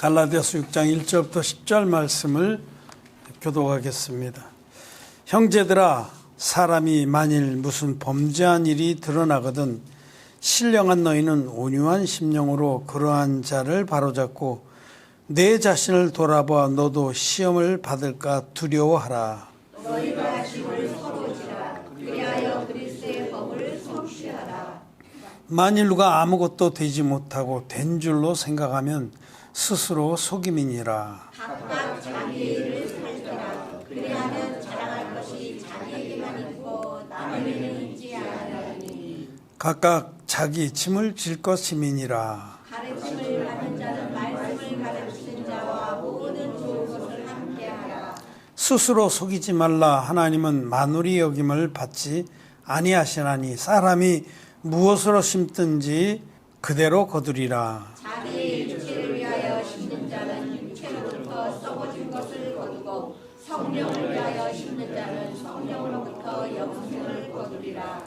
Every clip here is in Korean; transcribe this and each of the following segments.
갈라디아서 6장 1절부터 10절 말씀을 교독하겠습니다. 형제들아, 사람이 만일 무슨 범죄한 일이 드러나거든 신령한 너희는 온유한 심령으로 그러한 자를 바로잡고 내 자신을 돌아봐 너도 시험을 받을까 두려워하라. 너희가 힘을 서로지라. 그리하여 그리스도의 법을 성취하라. 만일 누가 아무것도 되지 못하고 된 줄로 생각하면 스스로 속임이니라. 각각 자기 일을 살더라. 그리하면 자랑할 것이 자기에게만 있고 남에게는 있지 아니하니. 각각 자기 짐을 질 것임이니라. 가르침을 받는 자는 말씀을 가르치는 자와 모든 좋은 것을 함께하라. 스스로 속이지 말라. 하나님은 만울이 여김을 받지 아니하시나니 사람이 무엇으로 심든지 그대로 거두리라. 자기의 육체를 위하여 심는 자는 육체로부터 썩어진 것을 거두고 성령을 위하여 심는 자는 성령으로부터 영생을 거두리라.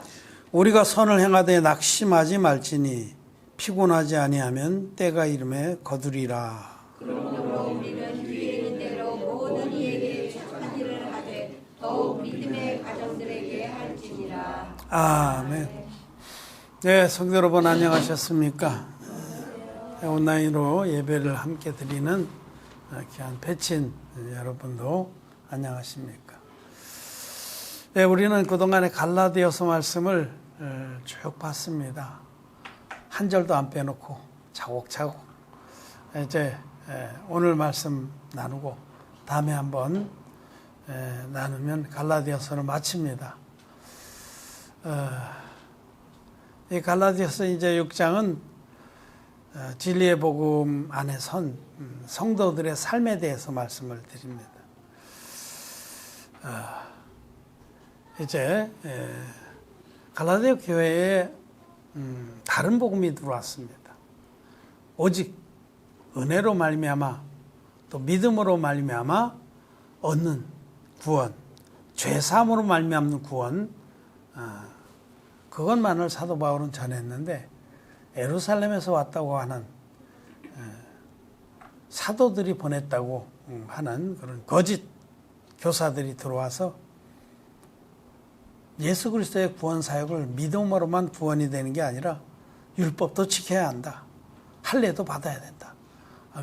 우리가 선을 행하되 낙심하지 말지니 피곤하지 아니하면 때가 이름에 거두리라. 그러므로 우리는 위에 있는 대로 모든 이에게 착한 일을 하되 더욱 믿음의 가정들에게 할지니라. 아멘. 네, 성도 여러분 안녕하셨습니까? 온라인으로 예배를 함께 드리는 귀한 배친 여러분도 안녕하십니까? 네, 우리는 그동안에 갈라디아서 말씀을 쭉 봤습니다. 한 절도 안 빼놓고 차곡차곡 이제 오늘 말씀 나누고 다음에 한번 나누면 갈라디아서를 마칩니다. 이 갈라디아서 이제 6장은 진리의 복음 안에 선 성도들의 삶에 대해서 말씀을 드립니다. 이제 갈라디아 교회에 다른 복음이 들어왔습니다. 오직 은혜로 말미암아 또 믿음으로 말미암아 얻는 구원, 죄 사함으로 말미암는 구원, 그것만을 사도 바울은 전했는데 예루살렘에서 왔다고 하는 사도들이 보냈다고 하는 그런 거짓 교사들이 들어와서 예수 그리스도의 구원 사역을 믿음으로만 구원이 되는 게 아니라 율법도 지켜야 한다. 할례도 받아야 된다.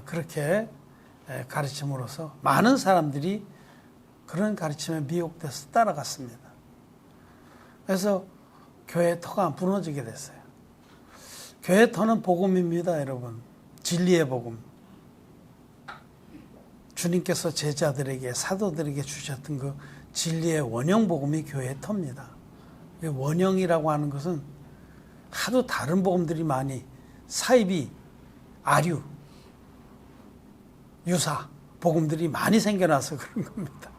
그렇게 가르침으로써 많은 사람들이 그런 가르침에 미혹돼서 따라갔습니다. 그래서 교회의 터가 무너지게 됐어요. 교회의 터는 복음입니다, 여러분. 진리의 복음. 주님께서 제자들에게, 사도들에게 주셨던 그 진리의 원형 복음이 교회의 터입니다. 원형이라고 하는 것은 하도 다른 복음들이 많이 사이비, 아류, 유사 복음들이 많이 생겨나서 그런 겁니다.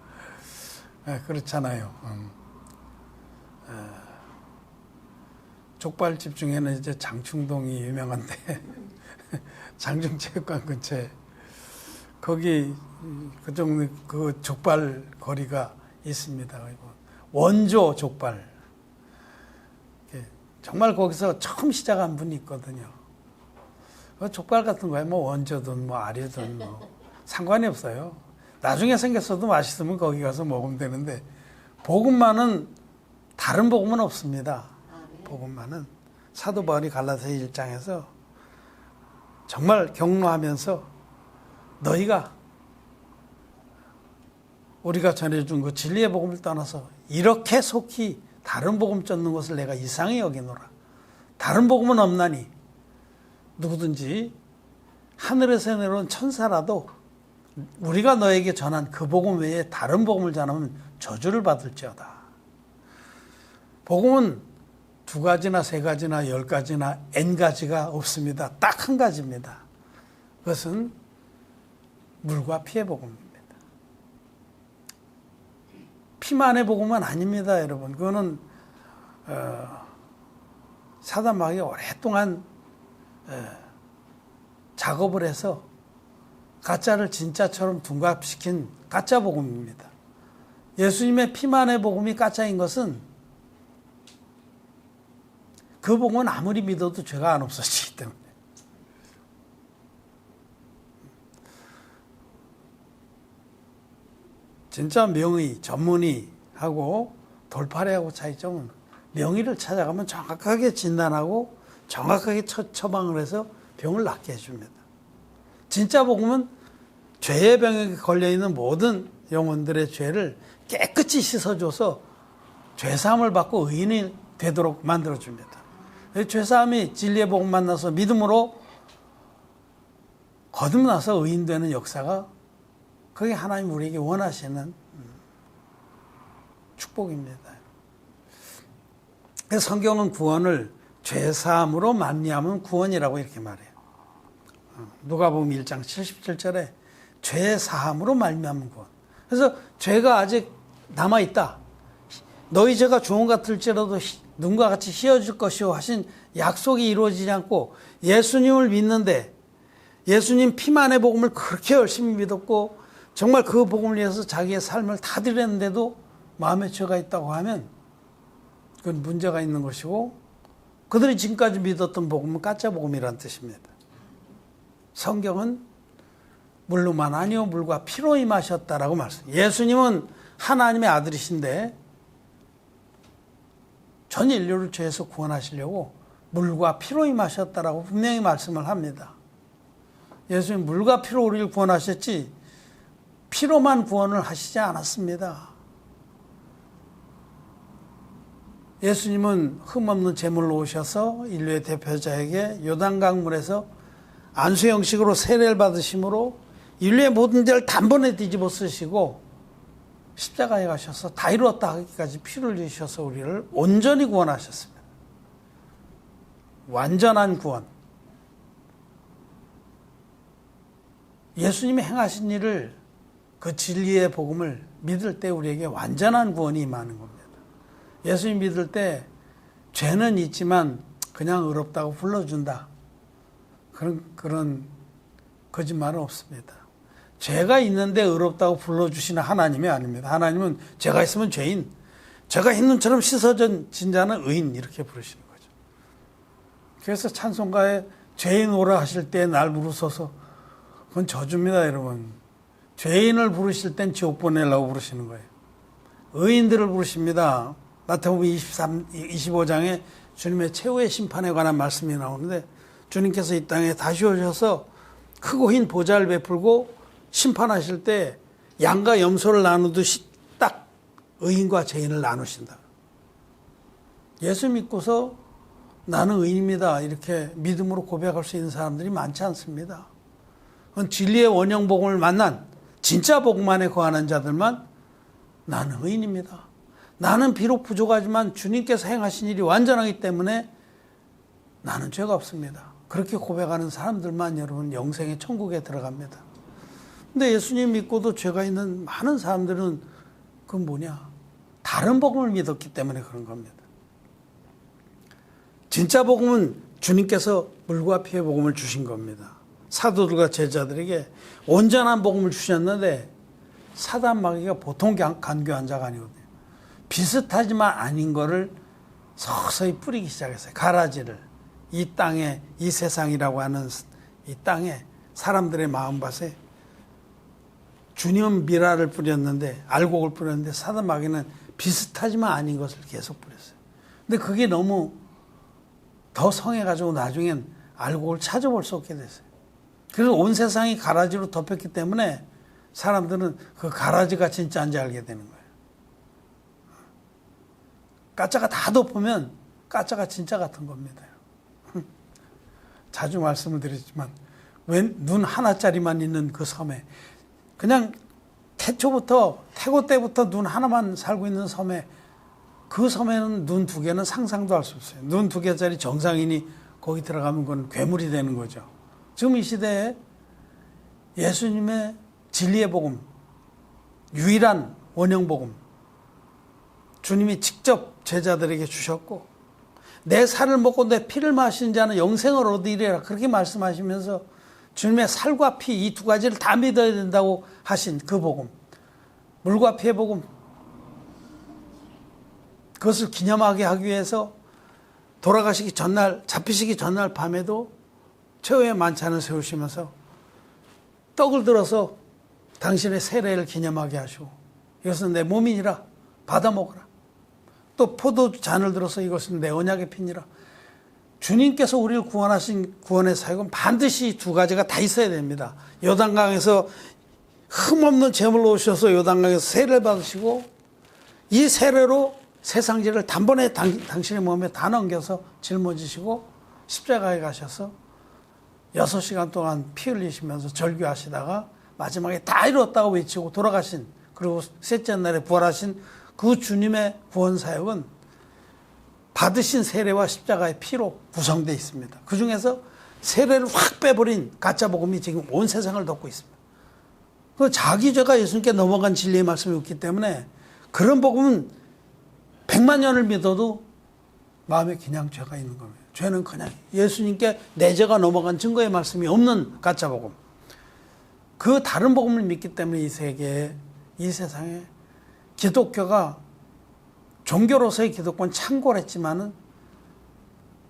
그렇잖아요. 족발집 중에는 이제 장충동이 유명한데 장충체육관 근처에 거기 그 족발 거리가 있습니다. 원조 족발. 정말 거기서 처음 시작한 분이 있거든요. 족발 같은 거에 뭐 원조든 뭐 아류든 뭐 상관이 없어요. 나중에 생겼어도 맛있으면 거기 가서 먹으면 되는데 복음만은 다른 복음은 없습니다. 복음만은 사도 바울이 갈라디아 1장에서 정말 격려하면서 너희가 우리가 전해준 그 진리의 복음을 떠나서 이렇게 속히 다른 복음 쫓는 것을 내가 이상히 여기노라. 다른 복음은 없나니 누구든지 하늘에서 내려온 천사라도 우리가 너에게 전한 그 복음 외에 다른 복음을 전하면 저주를 받을지어다. 복음은 두 가지나 세 가지나 10가지나 N가지가 없습니다. 딱 한 가지입니다. 그것은 물과 피의 복음입니다. 피만의 복음은 아닙니다, 여러분. 그거는 사단 마귀가 오랫동안 작업을 해서 가짜를 진짜처럼 둔갑시킨 가짜 복음입니다. 예수님의 피만의 복음이 가짜인 것은 그 복음은 아무리 믿어도 죄가 안 없어지기 때문에. 진짜 명의, 전문의하고 돌팔이하고 차이점은 명의를 찾아가면 정확하게 진단하고 정확하게 처방을 해서 병을 낫게 해줍니다. 진짜 복음은 죄의 병에 걸려있는 모든 영혼들의 죄를 깨끗이 씻어줘서 죄사함을 받고 의인이 되도록 만들어줍니다. 죄사함이 진리의 복음 만나서 믿음으로 거듭나서 의인되는 역사가 그게 하나님 우리에게 원하시는 축복입니다. 그래서 성경은 구원을 죄사함으로 말미암은 구원이라고 이렇게 말해요. 누가복음 1장 77절에 죄사함으로 말미암은 구원. 그래서 죄가 아직 남아있다. 너희 죄가 주홍 같을지라도 눈과 같이 휘어질 것이요 하신 약속이 이루어지지 않고 예수님을 믿는데 예수님 피만의 복음을 그렇게 열심히 믿었고 정말 그 복음을 위해서 자기의 삶을 다 드렸는데도 마음에 죄가 있다고 하면 그건 문제가 있는 것이고 그들이 지금까지 믿었던 복음은 가짜 복음이라는 뜻입니다. 성경은 물로만 아니요 물과 피로 임하셨다라고 말씀해요. 예수님은 하나님의 아들이신데 전 인류를 죄에서 구원하시려고 물과 피로 임하셨다라고 분명히 말씀을 합니다. 예수님 물과 피로 우리를 구원하셨지 피로만 구원을 하시지 않았습니다. 예수님은 흠없는 제물로 오셔서 인류의 대표자에게 요단강물에서 안수 형식으로 세례를 받으심으로 인류의 모든 죄를 단번에 뒤집어 쓰시고 십자가에 가셔서 다 이루었다 하기까지 피를 흘리셔서 우리를 온전히 구원하셨습니다. 완전한 구원. 예수님이 행하신 일을 그 진리의 복음을 믿을 때 우리에게 완전한 구원이 임하는 겁니다. 예수님 믿을 때 죄는 있지만 그냥 의롭다고 불러준다. 그런 거짓말은 없습니다. 죄가 있는데 의롭다고 불러주시는 하나님이 아닙니다. 하나님은 죄가 있으면 죄인, 죄가 있는 처럼 씻어진 자는 의인 이렇게 부르시는 거죠. 그래서 찬송가에 죄인 오라 하실 때 날 부르소서 그건 저주입니다, 여러분. 죄인을 부르실 땐 지옥 보내려고 부르시는 거예요. 의인들을 부르십니다. 마태복음 25장에 주님의 최후의 심판에 관한 말씀이 나오는데 주님께서 이 땅에 다시 오셔서 크고 흰 보좌를 베풀고 심판하실 때 양과 염소를 나누듯이 딱 의인과 죄인을 나누신다. 예수 믿고서 나는 의인입니다. 이렇게 믿음으로 고백할 수 있는 사람들이 많지 않습니다. 그건 진리의 원형 복음을 만난 진짜 복음 안에 거하는 자들만 나는 의인입니다. 나는 비록 부족하지만 주님께서 행하신 일이 완전하기 때문에 나는 죄가 없습니다. 그렇게 고백하는 사람들만 여러분 영생의 천국에 들어갑니다. 근데 예수님 믿고도 죄가 있는 많은 사람들은 그건 뭐냐? 다른 복음을 믿었기 때문에 그런 겁니다. 진짜 복음은 주님께서 물과 피의 복음을 주신 겁니다. 사도들과 제자들에게 온전한 복음을 주셨는데 사단 마귀가 보통 간교한 자가 아니거든요. 비슷하지만 아닌 거를 서서히 뿌리기 시작했어요. 가라지를. 이 땅에, 이 세상이라고 하는 이 땅에 사람들의 마음밭에 주님은 미라를 뿌렸는데, 알곡을 뿌렸는데 사단 마귀는 비슷하지만 아닌 것을 계속 뿌렸어요. 근데 그게 너무 더 성해가지고 나중엔 알곡을 찾아볼 수 없게 됐어요. 그래서 온 세상이 가라지로 덮였기 때문에 사람들은 그 가라지가 진짜인지 알게 되는 거예요. 가짜가 다 덮으면 가짜가 진짜 같은 겁니다. 자주 말씀을 드리지만 왜 눈 하나짜리만 있는 그 섬에 그냥 태고 때부터 눈 하나만 살고 있는 섬에 그 섬에는 눈 두 개는 상상도 할 수 없어요. 눈 두 개짜리 정상인이 거기 들어가면 그건 괴물이 되는 거죠. 지금 이 시대에 예수님의 진리의 복음, 유일한 원형 복음, 주님이 직접 제자들에게 주셨고 내 살을 먹고 내 피를 마시는 자는 영생을 얻으리라 그렇게 말씀하시면서 주님의 살과 피 이 두 가지를 다 믿어야 된다고 하신 그 복음, 물과 피의 복음, 그것을 기념하게 하기 위해서 돌아가시기 전날, 잡히시기 전날 밤에도 최후의 만찬을 세우시면서 떡을 들어서 당신의 세례를 기념하게 하시고 이것은 내 몸이니라 받아 먹어라. 또 포도잔을 들어서 이것은 내 언약의 피니라. 주님께서 우리를 구원하신 구원의 사역은 반드시 두 가지가 다 있어야 됩니다. 요단강에서 흠없는 제물로 오셔서 요단강에서 세례를 받으시고 이 세례로 세상 죄를 단번에 당신의 몸에 다 넘겨서 짊어지시고 십자가에 가셔서 6시간 동안 피 흘리시면서 절규하시다가 마지막에 다 이뤘다고 외치고 돌아가신, 그리고 셋째 날에 부활하신 그 주님의 구원 사역은 받으신 세례와 십자가의 피로 구성되어 있습니다. 그 중에서 세례를 확 빼버린 가짜 복음이 지금 온 세상을 덮고 있습니다. 그 자기 죄가 예수님께 넘어간 진리의 말씀이 없기 때문에 그런 복음은 100만 년을 믿어도 마음에 그냥 죄가 있는 겁니다. 죄는 그냥 예수님께 내 죄가 넘어간 증거의 말씀이 없는 가짜 복음. 그 다른 복음을 믿기 때문에 이 세계에, 이 세상에 기독교가 종교로서의 기독교는 창궐했지만은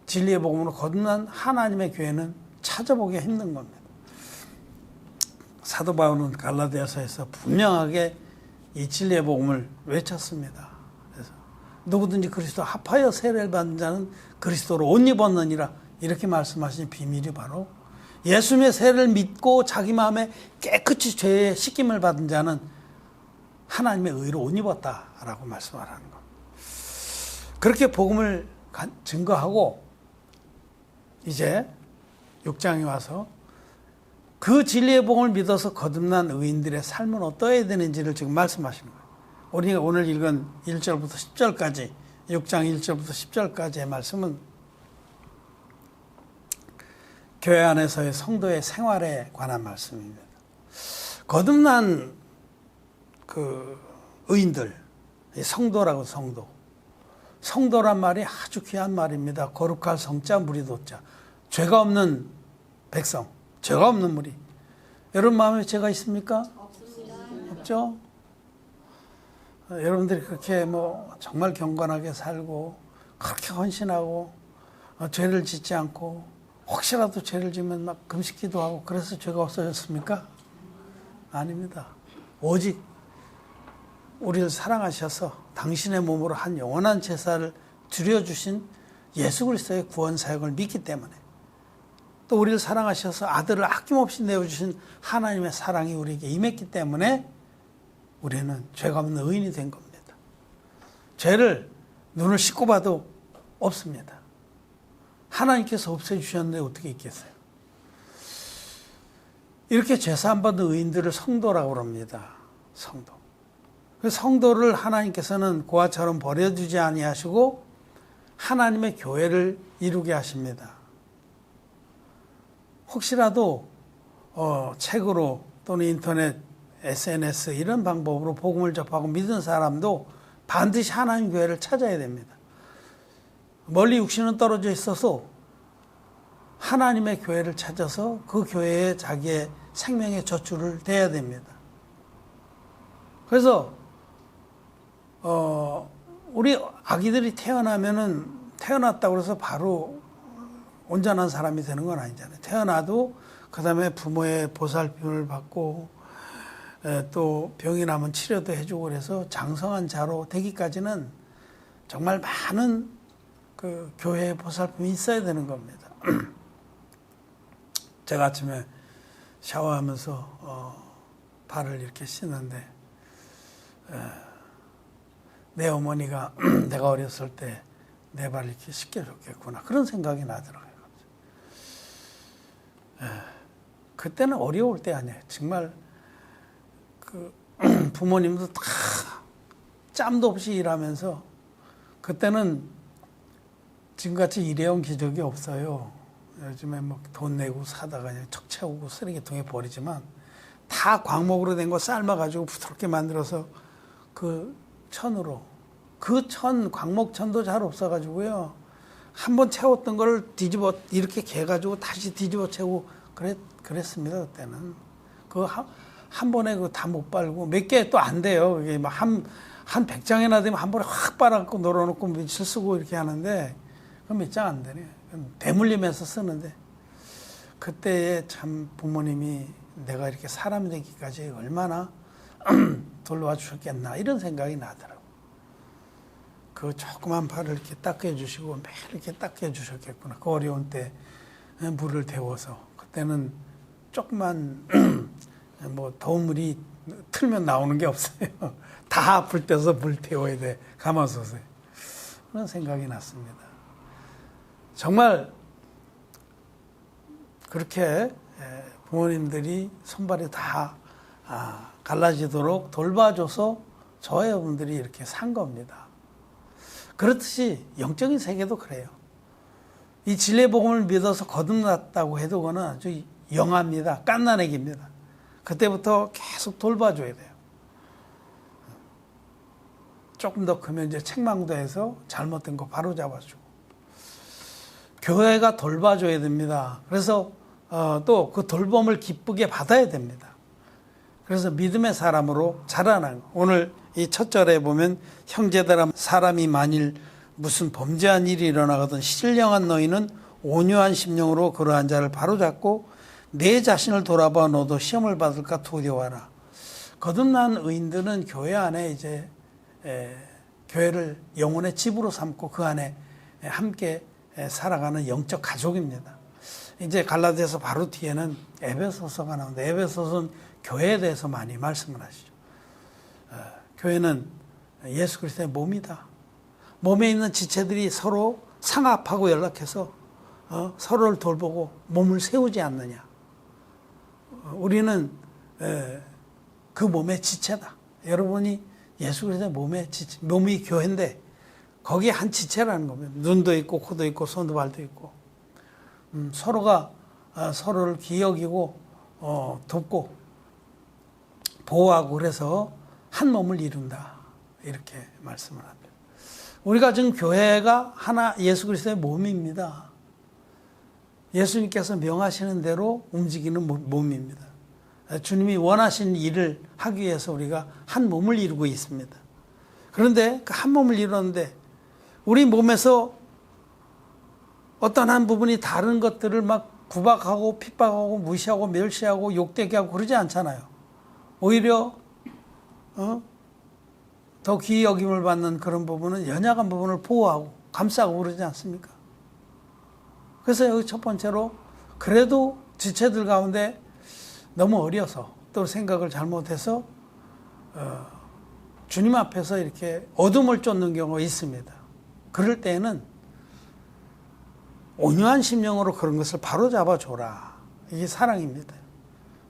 진리의 복음으로 거듭난 하나님의 교회는 찾아보기 힘든 겁니다. 사도 바울은 갈라디아서에서 분명하게 이 진리의 복음을 외쳤습니다. 그래서 누구든지 그리스도 합하여 세례를 받은 자는 그리스도로 옷 입었느니라, 이렇게 말씀하신 비밀이 바로 예수님의 세례를 믿고 자기 마음에 깨끗이 죄의 씻김을 받은 자는 하나님의 의로 옷 입었다라고 말씀하라는 겁니다. 그렇게 복음을 증거하고 이제 6장에 와서 그 진리의 복음을 믿어서 거듭난 의인들의 삶은 어떠해야 되는지를 지금 말씀하시는 거예요. 우리가 오늘 읽은 1절부터 10절까지, 6장 1절부터 10절까지의 말씀은 교회 안에서의 성도의 생활에 관한 말씀입니다. 거듭난 그 의인들, 성도라고, 성도. 성도란 말이 아주 귀한 말입니다. 거룩할 성자, 무리도자. 죄가 없는 백성, 죄가 없는 무리. 여러분 마음에 죄가 있습니까? 없습니다. 없죠? 여러분들이 그렇게 정말 경건하게 살고 그렇게 헌신하고 죄를 짓지 않고 혹시라도 죄를 지면 막 금식기도 하고 그래서 죄가 없어졌습니까? 아닙니다. 오직 우리를 사랑하셔서 당신의 몸으로 한 영원한 제사를 드려주신 예수 그리스도의 구원 사역을 믿기 때문에, 또 우리를 사랑하셔서 아들을 아낌없이 내어주신 하나님의 사랑이 우리에게 임했기 때문에 우리는 죄가 없는 의인이 된 겁니다. 죄를 눈을 씻고 봐도 없습니다. 하나님께서 없애주셨는데 어떻게 있겠어요? 이렇게 죄사함 받은 의인들을 성도라고 합니다. 성도. 그 성도를 하나님께서는 고아처럼 버려두지 아니하시고 하나님의 교회를 이루게 하십니다. 혹시라도 책으로 또는 인터넷, SNS 이런 방법으로 복음을 접하고 믿은 사람도 반드시 하나님 교회를 찾아야 됩니다. 멀리 육신은 떨어져 있어서 하나님의 교회를 찾아서 그 교회에 자기의 생명의 젖줄을 대야 됩니다. 그래서 우리 아기들이 태어났다고 해서 바로 온전한 사람이 되는 건 아니잖아요. 태어나도 그 다음에 부모의 보살핌을 받고 또 병이 나면 치료도 해주고 그래서 장성한 자로 되기까지는 정말 많은 그 교회의 보살핌이 있어야 되는 겁니다. 제가 아침에 샤워하면서 발을 이렇게 씻는데 내 어머니가 내가 어렸을 때 내 발을 이렇게 씻겨줬겠구나, 그런 생각이 나더라고요. 그때는 어려울 때 아니에요. 정말 그 부모님도 다 짬도 없이 일하면서, 그때는 지금같이 일회용 기적이 없어요. 요즘에 돈 내고 사다가 그냥 척 채우고 쓰레기통에 버리지만 다 광목으로 된 거 삶아가지고 부드럽게 만들어서 그 천으로, 그 광목천도 잘 없어가지고요. 한번 채웠던 걸 뒤집어 이렇게 개가지고 다시 뒤집어 채우고 그랬습니다. 그때는 그 한 번에 그 다 못 빨고 몇 개 또 안 돼요. 이게 막 한 100장이나 되면 한 번에 확 빨아놓고 널어놓고 며칠 쓰고 이렇게 하는데 그럼 몇 장 안 되네. 대물림해서 쓰는데, 그때에 참 부모님이 내가 이렇게 사람이 되기까지 얼마나 돌봐주셨겠나 이런 생각이 나더라고요. 그 조그만 발을 이렇게 닦여주시고 매일 이렇게 닦여주셨겠구나. 그 어려운 때 물을 데워서 그때는 조그만 뭐 더운 물이 틀면 나오는 게 없어요. 다 아플 때서 물 데워야 돼. 가마솥에. 그런 생각이 났습니다. 정말 그렇게 부모님들이 손발이 다 갈라지도록 돌봐줘서 저와 여러분들이 이렇게 산 겁니다. 그렇듯이 영적인 세계도 그래요. 이 진리의 복음을 믿어서 거듭났다고 해도 그거는 아주 영합니다. 갓난애기입니다. 그때부터 계속 돌봐줘야 돼요. 조금 더 크면 이제 책망도 해서 잘못된 거 바로 잡아주고. 교회가 돌봐줘야 됩니다. 그래서 또 그 돌봄을 기쁘게 받아야 됩니다. 그래서 믿음의 사람으로 자라나는 거. 오늘 이 첫 절에 보면 형제들아 사람이 만일 무슨 범죄한 일이 일어나거든 신령한 너희는 온유한 심령으로 그러한 자를 바로잡고 내 자신을 돌아봐 너도 시험을 받을까 두려워하라. 거듭난 의인들은 교회 안에 이제 교회를 영혼의 집으로 삼고 그 안에 함께 살아가는 영적 가족입니다. 이제 갈라디아서 바로 뒤에는 에베소서가 나오는데 에베소서는 교회에 대해서 많이 말씀을 하시죠. 교회는 예수 그리스도의 몸이다. 몸에 있는 지체들이 서로 상합하고 연락해서 서로를 돌보고 몸을 세우지 않느냐. 우리는 그 몸의 지체다. 여러분이 예수 그리스도의 몸의 지체, 몸이 교회인데 거기에 한 지체라는 겁니다. 눈도 있고 코도 있고 손도 발도 있고 서로가 서로를 기여기고 돕고 보호하고 그래서 한 몸을 이룬다. 이렇게 말씀을 합니다. 우리가 지금 교회가 하나 예수 그리스도의 몸입니다. 예수님께서 명하시는 대로 움직이는 몸입니다. 주님이 원하시는 일을 하기 위해서 우리가 한 몸을 이루고 있습니다. 그런데 그 한 몸을 이루는데 우리 몸에서 어떤 한 부분이 다른 것들을 막 구박하고 핍박하고 무시하고 멸시하고 욕되게 하고 그러지 않잖아요. 오히려 더 귀히 여김을 받는 그런 부분은 연약한 부분을 보호하고 감싸고 그러지 않습니까? 그래서 여기 첫 번째로 그래도 지체들 가운데 너무 어려서 또 생각을 잘못해서 주님 앞에서 이렇게 어둠을 쫓는 경우가 있습니다. 그럴 때에는 온유한 심령으로 그런 것을 바로 잡아줘라. 이게 사랑입니다.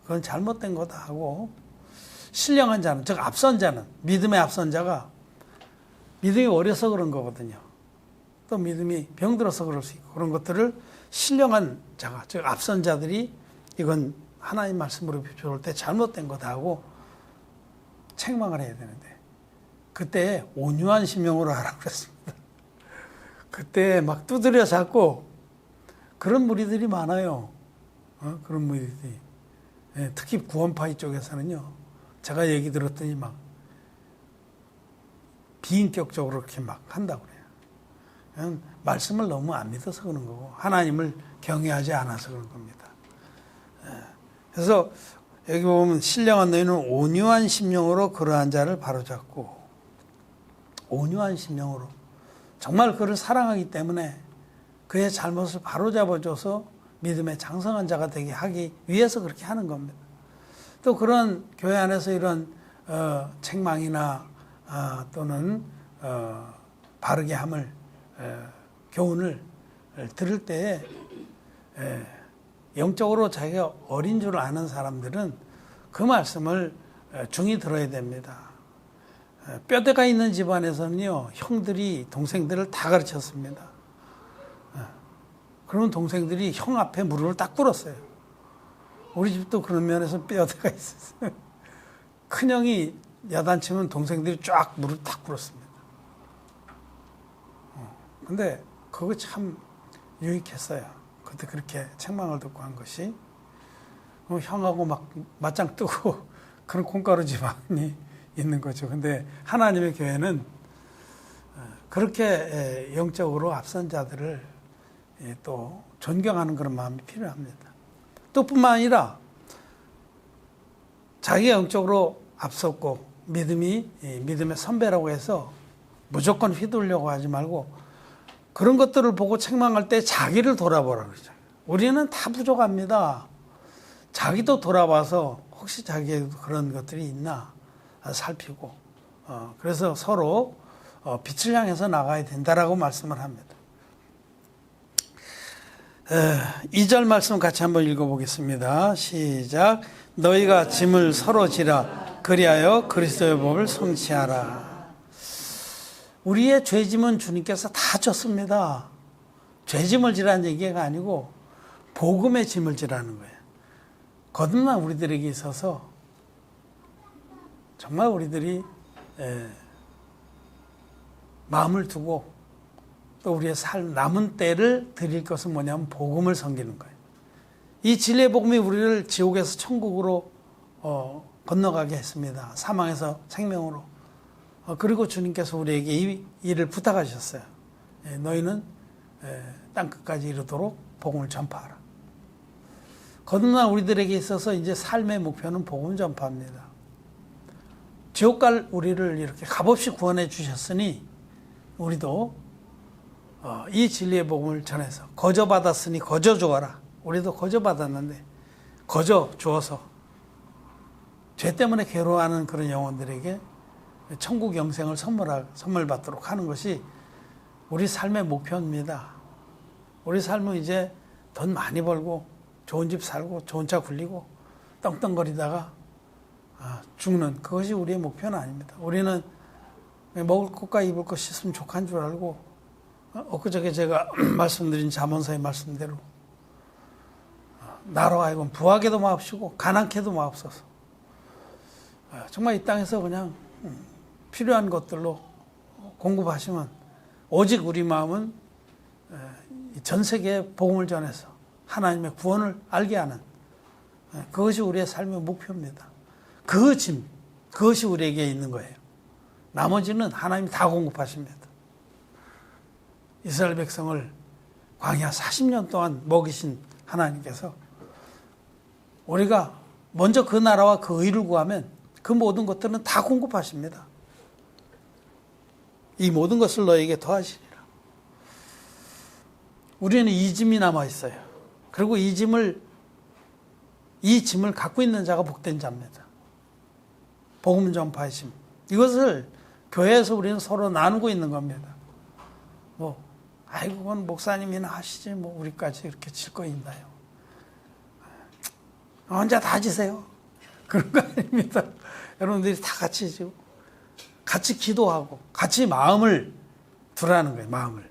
그건 잘못된 거다 하고 신령한 자는, 즉 앞선 자는, 믿음의 앞선 자가 믿음이 어려서 그런 거거든요. 또 믿음이 병들어서 그럴 수 있고 그런 것들을 신령한 자가, 즉 앞선 자들이 이건 하나님 말씀으로 비춰볼 때 잘못된 거다 하고 책망을 해야 되는데 그때 온유한 심령으로 하라고 그랬습니다. 그때 막 두드려 잡고 그런 무리들이 많아요. 그런 무리들이. 특히 구원파이 쪽에서는요. 제가 얘기 들었더니 막 비인격적으로 그렇게 막 한다고 그래요. 그냥 말씀을 너무 안 믿어서 그런 거고 하나님을 경외하지 않아서 그런 겁니다. 그래서 여기 보면 신령한 너희는 온유한 심령으로 그러한 자를 바로잡고 온유한 심령으로 정말 그를 사랑하기 때문에 그의 잘못을 바로잡아줘서 믿음의 장성한 자가 되게 하기 위해서 그렇게 하는 겁니다. 또 그런 교회 안에서 이런 책망이나 또는 바르게 함을 교훈을 들을 때에 영적으로 자기가 어린 줄 아는 사람들은 그 말씀을 중히 들어야 됩니다. 뼈대가 있는 집안에서는요, 형들이 동생들을 다 가르쳤습니다. 그런 동생들이 형 앞에 무릎을 딱 꿇었어요. 우리 집도 그런 면에서 뼈대가 있었어요. 큰형이 야단치면 동생들이 쫙 무릎 딱 꿇었습니다. 근데 그거 참 유익했어요. 그때 그렇게 책망을 듣고 한 것이. 형하고 막 맞짱 뜨고 그런 콩가루 집안이 있는 거죠. 근데 하나님의 교회는 그렇게 영적으로 앞선 자들을 또 존경하는 그런 마음이 필요합니다. 또 뿐만 아니라 자기가 영적으로 앞섰고 믿음의 선배라고 해서 무조건 휘둘려고 하지 말고 그런 것들을 보고 책망할 때 자기를 돌아보라 그러죠. 우리는 다 부족합니다. 자기도 돌아봐서 혹시 자기에도 그런 것들이 있나 살피고 그래서 서로 빛을 향해서 나가야 된다라고 말씀을 합니다. 2절 말씀 같이 한번 읽어보겠습니다. 시작. 너희가 짐을 서로 지라 그리하여 그리스도의 법을 성취하라. 우리의 죄짐은 주님께서 다 졌습니다. 죄짐을 지라는 얘기가 아니고 복음의 짐을 지라는 거예요. 거듭난 우리들에게 있어서 정말 우리들이 마음을 두고 또 우리의 남은 때를 드릴 것은 뭐냐면 복음을 섬기는 거예요. 이 진리의 복음이 우리를 지옥에서 천국으로 건너가게 했습니다. 사망에서 생명으로. 그리고 주님께서 우리에게 이 일을 부탁하셨어요. 너희는 땅끝까지 이르도록 복음을 전파하라. 거듭난 우리들에게 있어서 이제 삶의 목표는 복음 전파입니다. 지옥 갈 우리를 이렇게 값없이 구원해 주셨으니 우리도 이 진리의 복음을 전해서 거저 받았으니 거저 주어라. 우리도 거저 받았는데 거저 주어서 죄 때문에 괴로워하는 그런 영혼들에게 천국 영생을 선물 받도록 하는 것이 우리 삶의 목표입니다. 우리 삶은 이제 돈 많이 벌고 좋은 집 살고 좋은 차 굴리고 떵떵거리다가 죽는 그것이 우리의 목표는 아닙니다. 우리는 먹을 것과 입을 것 있으면 족한 줄 알고 엊그저께 제가 말씀드린 잠언서의 말씀대로 나로 하여금 부하게도 마옵시고 가난케도 마옵소서. 정말 이 땅에서 그냥 필요한 것들로 공급하시면 오직 우리 마음은 전 세계에 복음을 전해서 하나님의 구원을 알게 하는 그것이 우리의 삶의 목표입니다. 그 짐, 그것이 우리에게 있는 거예요. 나머지는 하나님이 다 공급하십니다. 이스라엘 백성을 광야 40년 동안 먹이신 하나님께서 우리가 먼저 그 나라와 그 의를 구하면 그 모든 것들은 다 공급하십니다. 이 모든 것을 너에게 더하시리라. 우리는 이 짐이 남아 있어요. 그리고 이 짐을 갖고 있는 자가 복된 자입니다. 복음 전파의 짐. 이것을 교회에서 우리는 서로 나누고 있는 겁니다. 아이고, 그건 목사님이나 하시지, 우리까지 이렇게 질 거 있나요? 혼자 다 지세요. 그런 거 아닙니다. 여러분들이 다 같이 지고, 같이 기도하고, 같이 마음을 두라는 거예요, 마음을.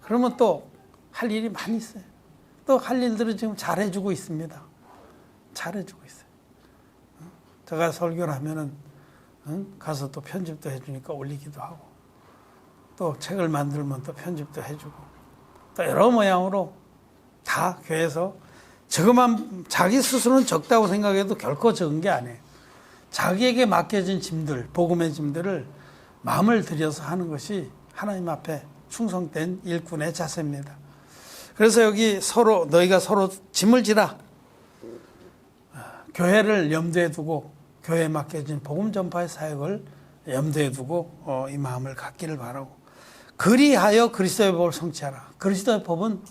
그러면 또 할 일이 많이 있어요. 또 할 일들은 지금 잘해주고 있습니다. 잘해주고 있어요. 제가 설교를 하면은, 가서 또 편집도 해주니까 올리기도 하고, 또 책을 만들면 또 편집도 해주고, 또 여러 모양으로 다 교회에서 저것만 자기 스스로는 적다고 생각해도 결코 적은 게 아니에요. 자기에게 맡겨진 짐들, 복음의 짐들을 마음을 들여서 하는 것이 하나님 앞에 충성된 일꾼의 자세입니다. 그래서 여기 너희가 서로 짐을 지라. 교회를 염두에 두고 교회에 맡겨진 복음 전파의 사역을 염두에 두고 이 마음을 갖기를 바라고 그리하여 그리스도의 법을 성취하라. 그리스도의 법은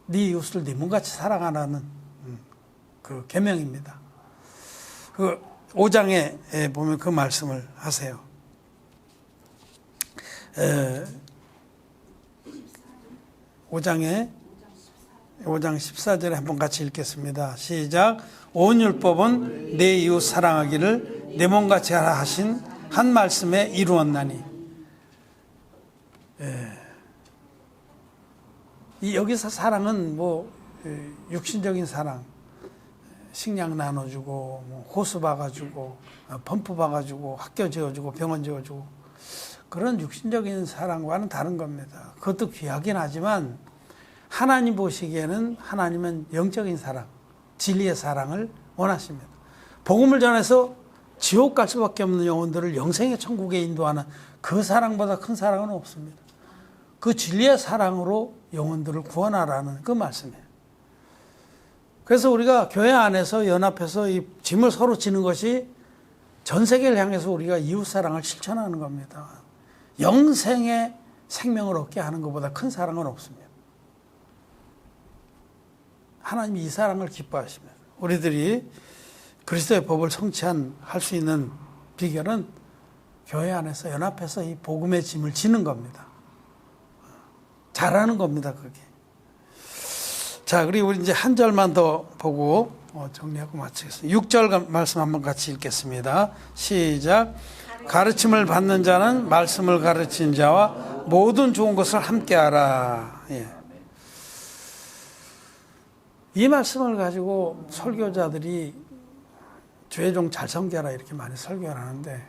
네 이웃을 네 몸같이 사랑하라는 그 계명입니다. 그 5장에 보면 그 말씀을 하세요. 5장 14절에 한번 같이 읽겠습니다. 시작. 온 율법은 내 이웃 사랑하기를 내 몸같이 하라 하신 한 말씀에 이루었나니. 여기서 사랑은 육신적인 사랑, 식량 나눠주고 호수 봐가지고 펌프 봐가지고 학교 지어주고 병원 지어주고 그런 육신적인 사랑과는 다른 겁니다. 그것도 귀하긴 하지만 하나님 보시기에는 하나님은 영적인 사랑, 진리의 사랑을 원하십니다. 복음을 전해서 지옥 갈 수밖에 없는 영혼들을 영생의 천국에 인도하는 그 사랑보다 큰 사랑은 없습니다. 그 진리의 사랑으로 영혼들을 구원하라는 그 말씀이에요. 그래서 우리가 교회 안에서 연합해서 이 짐을 서로 지는 것이 전 세계를 향해서 우리가 이웃사랑을 실천하는 겁니다. 영생의 생명을 얻게 하는 것보다 큰 사랑은 없습니다. 하나님이 이 사랑을 기뻐하십니다. 우리들이 그리스도의 법을 성취할 수 있는 비결은 교회 안에서 연합해서 이 복음의 짐을 지는 겁니다. 잘하는 겁니다, 그게. 자, 그리고 우리 이제 한 절만 더 보고 정리하고 마치겠습니다. 6절 말씀 한번 같이 읽겠습니다. 시작. 가르침을 받는 자는 말씀을 가르친 자와 모든 좋은 것을 함께하라. 예. 이 말씀을 가지고 설교자들이 주의 종 잘 섬겨라 이렇게 많이 설교를 하는데,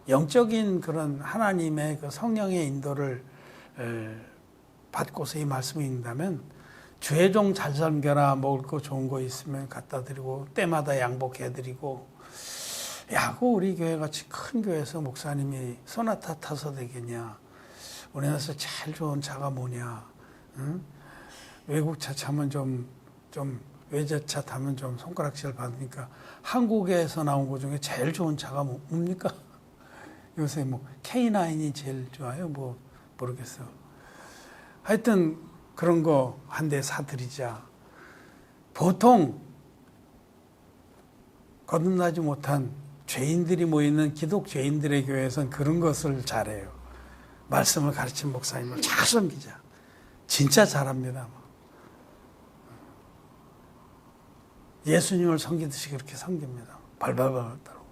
영적인 그런 하나님의 그 성령의 인도를 받고서 이 말씀을 읽는다면, 주의 종 잘 섬겨라, 먹을 거 좋은 거 있으면 갖다 드리고 때마다 양복해 드리고, 야구 우리 교회 같이 큰 교회에서 목사님이 소나타 타서 되겠냐, 우리나라에서 제일 좋은 차가 뭐냐, 응? 외국차 타면 좀 외제차 타면 좀 손가락질 받으니까 한국에서 나온 것 중에 제일 좋은 차가 뭡니까? 요새 뭐 K9이 제일 좋아요? 뭐 모르겠어. 하여튼 그런 거 한 대 사드리자. 보통 거듭나지 못한 죄인들이 모이는 기독 죄인들의 교회에서는 그런 것을 잘해요. 말씀을 가르친 목사님을 잘 섬기자. 진짜 잘합니다. 예수님을 섬기듯이 그렇게 섬깁니다. 발발발 따르고.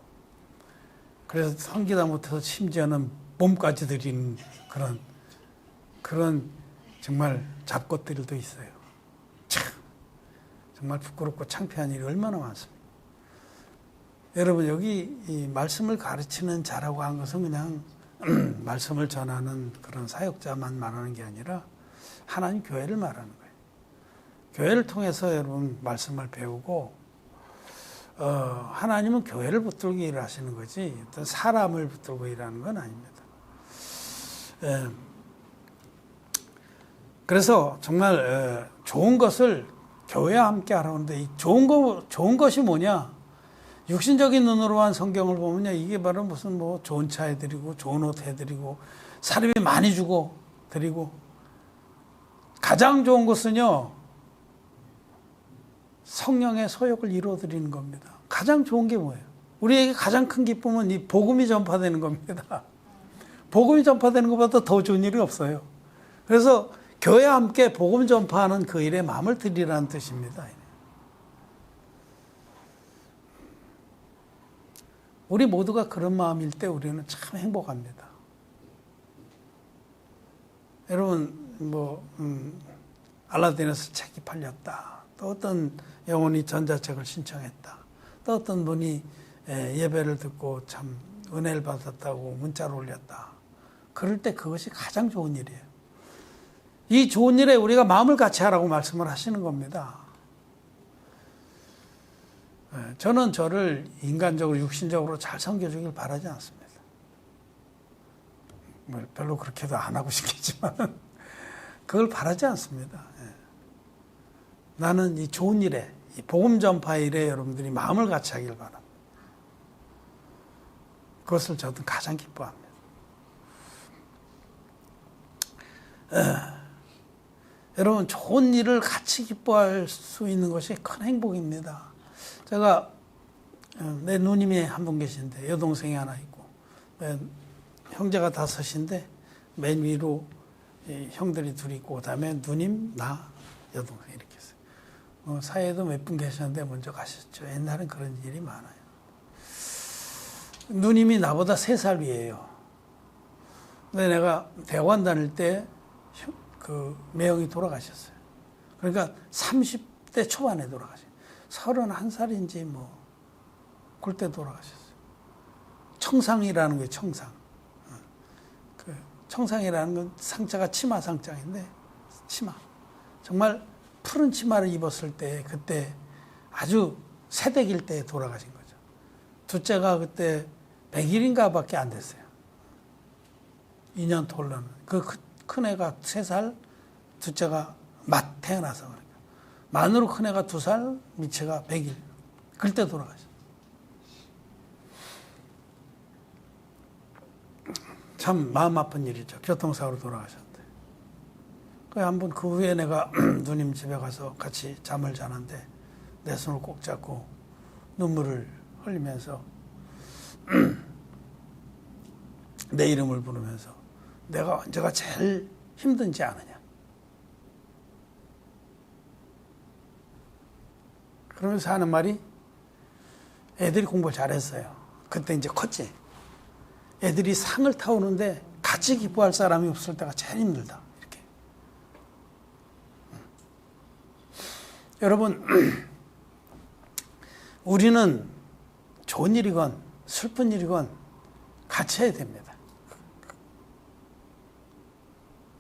그래서 섬기다 못해서 심지어는 몸까지 드리는 그런 정말 잡것들도 있어요. 참, 정말 부끄럽고 창피한 일이 얼마나 많습니다. 여러분, 여기 이 말씀을 가르치는 자라고 한 것은 그냥 말씀을 전하는 그런 사역자만 말하는 게 아니라 하나님 교회를 말하는 거예요. 교회를 통해서 여러분 말씀을 배우고, 하나님은 교회를 붙들고 일하시는 거지 어떤 사람을 붙들고 일하는 건 아닙니다. 그래서 정말 좋은 것을 교회와 함께 하라는데, 이 좋은 것이 뭐냐? 육신적인 눈으로만 성경을 보면요, 이게 바로 무슨 뭐 좋은 차 해드리고 좋은 옷 해드리고 사람이 많이 주고 드리고, 가장 좋은 것은요, 성령의 소욕을 이루어드리는 겁니다. 가장 좋은 게 뭐예요? 우리에게 가장 큰 기쁨은 이 복음이 전파되는 겁니다. 복음이 전파되는 것보다 더 좋은 일이 없어요. 그래서 교회와 함께 복음 전파하는 그 일에 마음을 들이라는 뜻입니다. 우리 모두가 그런 마음일 때 우리는 참 행복합니다. 여러분, 알라딘에서 책이 팔렸다. 또 어떤 영혼이 전자책을 신청했다. 또 어떤 분이 예배를 듣고 참 은혜를 받았다고 문자를 올렸다. 그럴 때 그것이 가장 좋은 일이에요. 이 좋은 일에 우리가 마음을 같이 하라고 말씀을 하시는 겁니다. 저는 저를 인간적으로 육신적으로 잘 섬겨주길 바라지 않습니다. 별로 그렇게도 안 하고 싶겠지만 그걸 바라지 않습니다. 나는 이 좋은 일에, 이 복음 전파 일에 여러분들이 마음을 같이 하길 바랍니다. 그것을 저도 가장 기뻐합니다. 여러분, 좋은 일을 같이 기뻐할 수 있는 것이 큰 행복입니다. 제가 내 누님이 한 분 계신데 여동생이 하나 있고 형제가 5인데 맨 위로 형들이 둘이 있고 그다음에 누님, 나, 여동생 이렇게 있어요. 사이에도 몇 분 계셨는데 먼저 가셨죠. 옛날엔 그런 일이 많아요. 누님이 나보다 3살 위에요. 근데 내가 대학원 다닐 때 그 매형이 돌아가셨어요. 그러니까 30대 초반에 돌아가셨어요. 31살인지 뭐 그때 돌아가셨어요. 청상이라는 거예요. 청상. 그 청상이라는 건 상자가 치마 상장인데, 치마. 정말 푸른 치마를 입었을 때, 그때 아주 새댁일 때 돌아가신 거죠. 둘째가 그때 100일인가 밖에 안 됐어요. 2년 돌려는. 그 큰 애가 3살, 둘째가 막 태어나서 그러니까. 만으로 큰 애가 2살, 미체가 100일. 그때 돌아가셨어요. 참 마음 아픈 일이죠. 교통사고로 돌아가셨는데. 한번 그 후에 내가 누님 집에 가서 같이 잠을 자는데 내 손을 꼭 잡고 눈물을 흘리면서 내 이름을 부르면서 내가 언제가 제일 힘든지 아느냐. 그러면서 하는 말이 애들이 공부를 잘했어요. 그때 이제 컸지. 애들이 상을 타오는데 같이 기뻐할 사람이 없을 때가 제일 힘들다. 이렇게. 여러분, 우리는 좋은 일이건 슬픈 일이건 같이 해야 됩니다.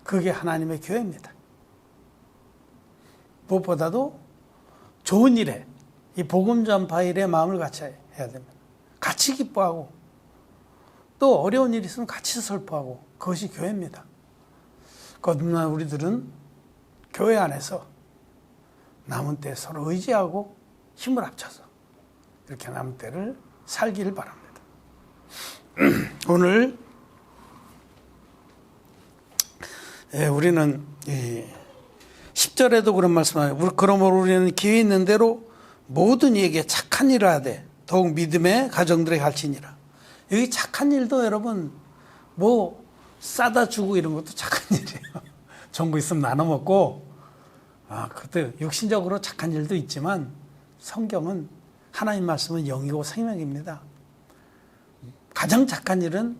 그게 하나님의 교회입니다. 무엇보다도 좋은 일에, 이 복음 전파 일에 마음을 같이 해야 됩니다. 같이 기뻐하고 또 어려운 일이 있으면 같이 슬퍼하고 그것이 교회입니다. 거듭난 우리들은 교회 안에서 남은 때 서로 의지하고 힘을 합쳐서 이렇게 남은 때를 살기를 바랍니다. 오늘 우리는 10절에도 그런 말씀을 그러므로 우리는 기회 있는 대로 모든 이에게 착한 일을 하되 더욱 믿음의 가정들에 가르치니라. 여기 착한 일도 여러분 뭐 싸다 주고 이런 것도 착한 일이에요. 정부 있으면 나눠 먹고 그때 육신적으로 착한 일도 있지만 성경은 하나님 말씀은 영이고 생명입니다. 가장 착한 일은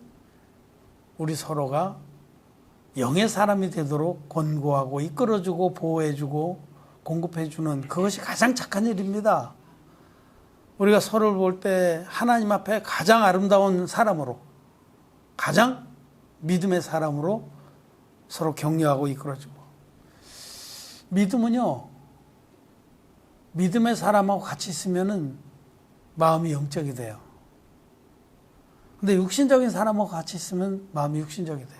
우리 서로가 영의 사람이 되도록 권고하고 이끌어주고 보호해주고 공급해주는 그것이 가장 착한 일입니다. 우리가 서로를 볼 때 하나님 앞에 가장 아름다운 사람으로, 가장 믿음의 사람으로 서로 격려하고 이끌어주고. 믿음은요, 믿음의 사람하고 같이 있으면은 마음이 영적이 돼요. 근데 육신적인 사람하고 같이 있으면 마음이 육신적이 돼요.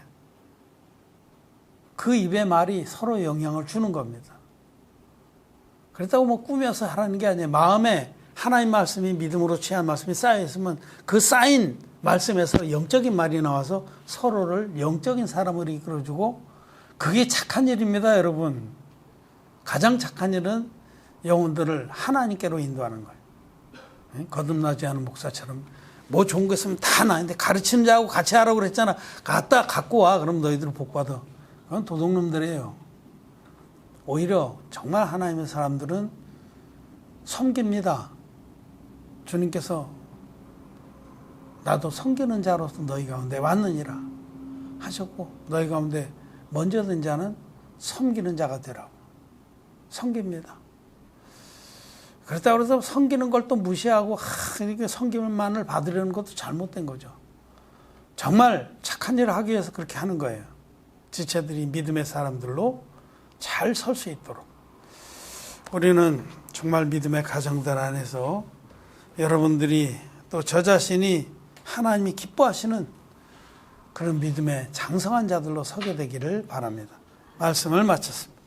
그 입의 말이 서로 영향을 주는 겁니다. 그렇다고 뭐 꾸며서 하라는 게 아니에요. 마음에 하나님 말씀이 믿음으로 취한 말씀이 쌓여 있으면 그 쌓인 말씀에서 영적인 말이 나와서 서로를 영적인 사람으로 이끌어주고 그게 착한 일입니다, 여러분. 가장 착한 일은 영혼들을 하나님께로 인도하는 거예요. 거듭나지 않은 목사처럼 뭐 좋은 거 있으면 다 나는데 가르치는 자하고 같이 하라고 그랬잖아. 갖다 갖고 와. 그럼 너희들 복 받아. 그건 도둑놈들이에요. 오히려 정말 하나님의 사람들은 섬깁니다. 주님께서 나도 섬기는 자로서 너희 가운데 왔느니라 하셨고 너희 가운데 먼저 든 자는 섬기는 자가 되라고. 섬깁니다. 그렇다고 해서 섬기는 걸 또 무시하고 이렇게 섬김만을 받으려는 것도 잘못된 거죠. 정말 착한 일을 하기 위해서 그렇게 하는 거예요. 지체들이 믿음의 사람들로 잘 설 수 있도록. 우리는 정말 믿음의 가정들 안에서 여러분들이 또 저 자신이 하나님이 기뻐하시는 그런 믿음의 장성한 자들로 서게 되기를 바랍니다. 말씀을 마쳤습니다.